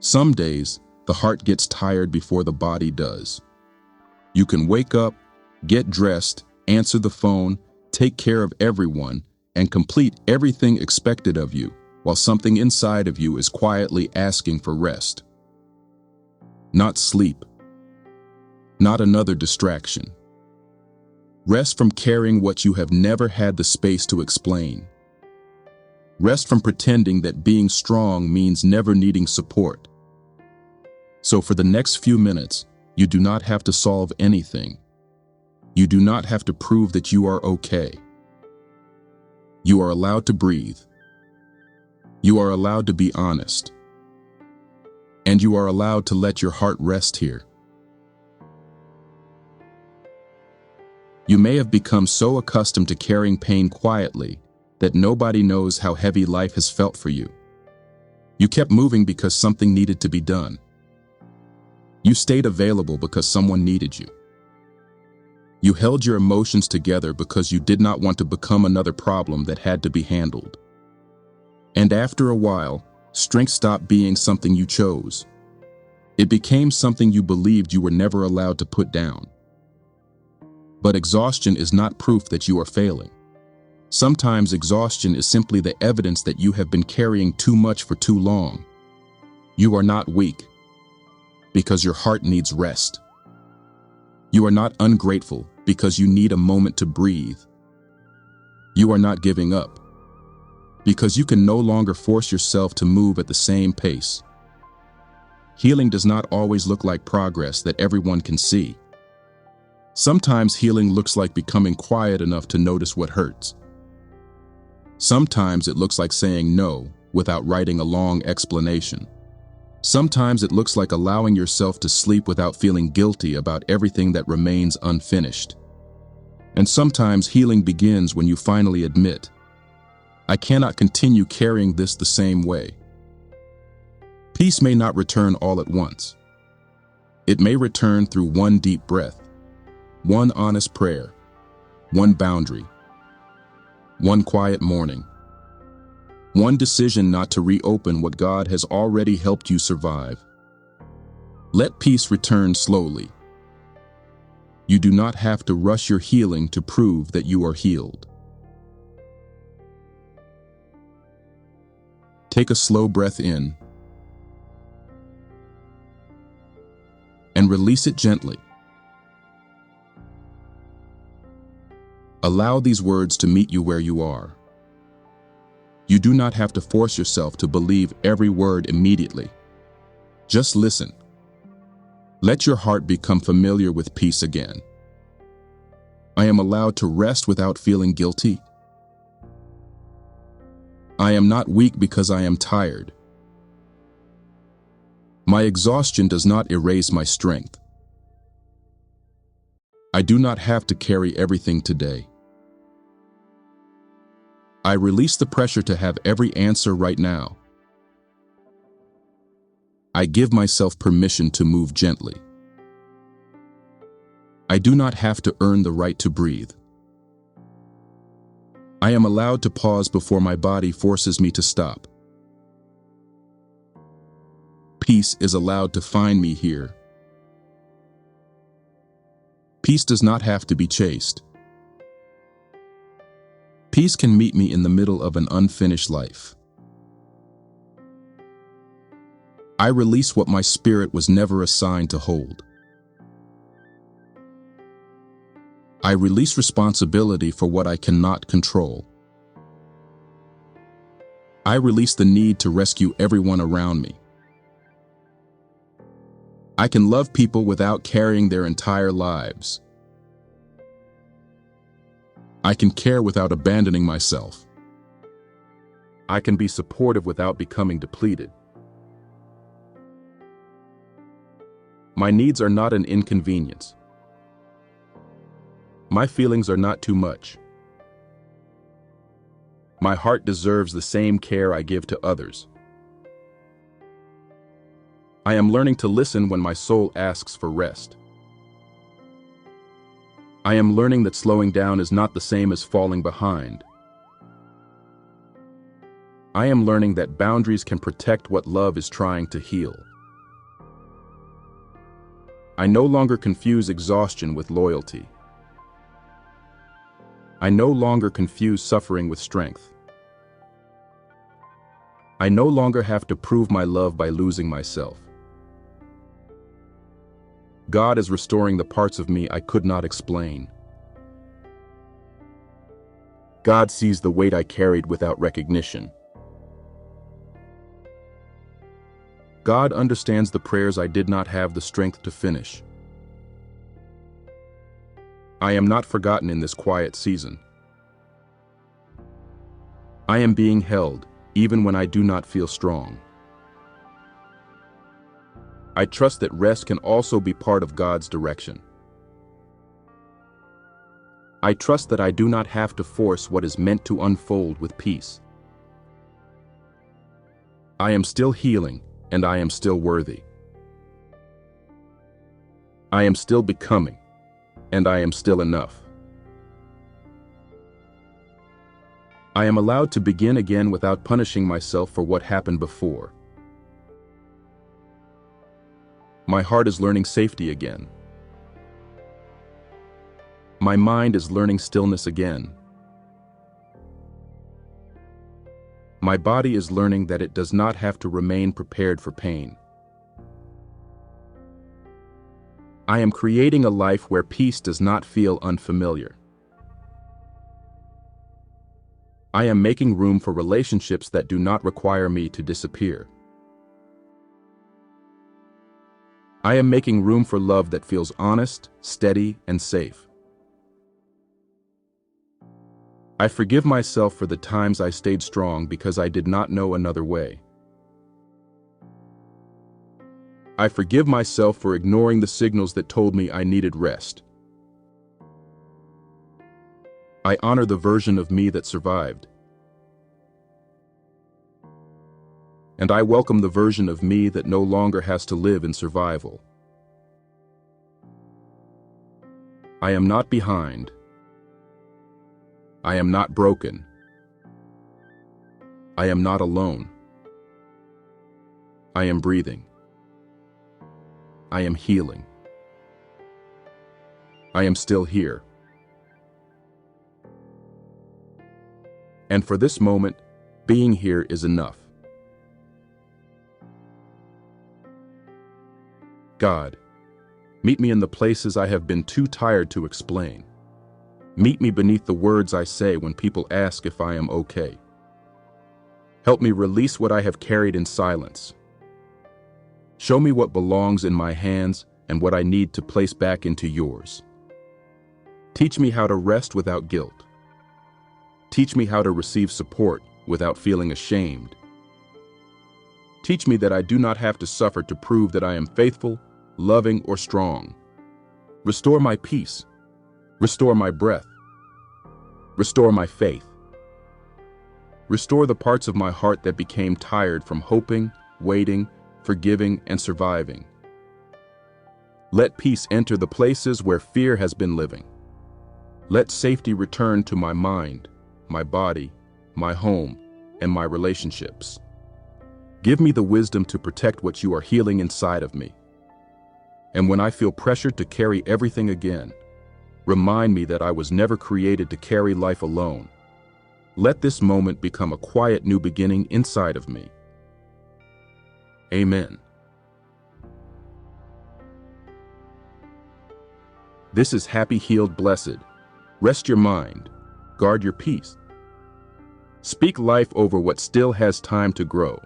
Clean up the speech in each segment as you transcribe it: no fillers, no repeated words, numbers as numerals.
Some days, the heart gets tired before the body does. You can wake up, get dressed, answer the phone, take care of everyone, and complete everything expected of you, while something inside of you is quietly asking for rest. Not sleep. Not another distraction. Rest from carrying what you have never had the space to explain. Rest from pretending that being strong means never needing support. So for the next few minutes, you do not have to solve anything. You do not have to prove that you are okay. You are allowed to breathe. You are allowed to be honest. And you are allowed to let your heart rest here. You may have become so accustomed to carrying pain quietly that nobody knows how heavy life has felt for you. You kept moving because something needed to be done. You stayed available because someone needed you. You held your emotions together because you did not want to become another problem that had to be handled. And after a while, strength stopped being something you chose. It became something you believed you were never allowed to put down. But exhaustion is not proof that you are failing. Sometimes exhaustion is simply the evidence that you have been carrying too much for too long. You are not weak, because your heart needs rest. You are not ungrateful, because you need a moment to breathe. You are not giving up, because you can no longer force yourself to move at the same pace. Healing does not always look like progress that everyone can see. Sometimes healing looks like becoming quiet enough to notice what hurts. Sometimes it looks like saying no without writing a long explanation. Sometimes it looks like allowing yourself to sleep without feeling guilty about everything that remains unfinished. And sometimes healing begins when you finally admit, I cannot continue carrying this the same way. Peace may not return all at once. It may return through one deep breath, one honest prayer, one boundary, one quiet morning, one decision not to reopen what God has already helped you survive. Let peace return slowly. You do not have to rush your healing to prove that you are healed. Take a slow breath in and release it gently. Allow these words to meet you where you are. You do not have to force yourself to believe every word immediately. Just listen. Let your heart become familiar with peace again. I am allowed to rest without feeling guilty. I am not weak because I am tired. My exhaustion does not erase my strength. I do not have to carry everything today. I release the pressure to have every answer right now. I give myself permission to move gently. I do not have to earn the right to breathe. I am allowed to pause before my body forces me to stop. Peace is allowed to find me here. Peace does not have to be chased. Peace can meet me in the middle of an unfinished life. I release what my spirit was never assigned to hold. I release responsibility for what I cannot control. I release the need to rescue everyone around me. I can love people without carrying their entire lives. I can care without abandoning myself. I can be supportive without becoming depleted. My needs are not an inconvenience. My feelings are not too much. My heart deserves the same care I give to others. I am learning to listen when my soul asks for rest. I am learning that slowing down is not the same as falling behind. I am learning that boundaries can protect what love is trying to heal. I no longer confuse exhaustion with loyalty. I no longer confuse suffering with strength. I no longer have to prove my love by losing myself. God is restoring the parts of me I could not explain. God sees the weight I carried without recognition. God understands the prayers I did not have the strength to finish. I am not forgotten in this quiet season. I am being held, even when I do not feel strong. I trust that rest can also be part of God's direction. I trust that I do not have to force what is meant to unfold with peace. I am still healing, and I am still worthy. I am still becoming, and I am still enough. I am allowed to begin again without punishing myself for what happened before. My heart is learning safety again. My mind is learning stillness again. My body is learning that it does not have to remain prepared for pain. I am creating a life where peace does not feel unfamiliar. I am making room for relationships that do not require me to disappear. I am making room for love that feels honest, steady, and safe. I forgive myself for the times I stayed strong because I did not know another way. I forgive myself for ignoring the signals that told me I needed rest. I honor the version of me that survived. And I welcome the version of me that no longer has to live in survival. I am not behind. I am not broken. I am not alone. I am breathing. I am healing. I am still here. And for this moment, being here is enough. God, meet me in the places I have been too tired to explain. Meet me beneath the words I say when people ask if I am okay. Help me release what I have carried in silence. Show me what belongs in my hands and what I need to place back into yours. Teach me how to rest without guilt. Teach me how to receive support without feeling ashamed. Teach me that I do not have to suffer to prove that I am faithful, loving, or strong. Restore my peace. Restore my breath. Restore my faith. Restore the parts of my heart that became tired from hoping, waiting, forgiving, and surviving. Let peace enter the places where fear has been living. Let safety return to my mind, my body, my home, and my relationships. Give me the wisdom to protect what you are healing inside of me. And when I feel pressured to carry everything again, remind me that I was never created to carry life alone. Let this moment become a quiet new beginning inside of me. Amen. This is Happy, Healed, Blessed. Rest your mind. Guard your peace. Speak life over what still has time to grow.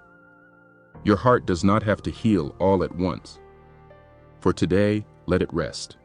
Your heart does not have to heal all at once. For today, let it rest.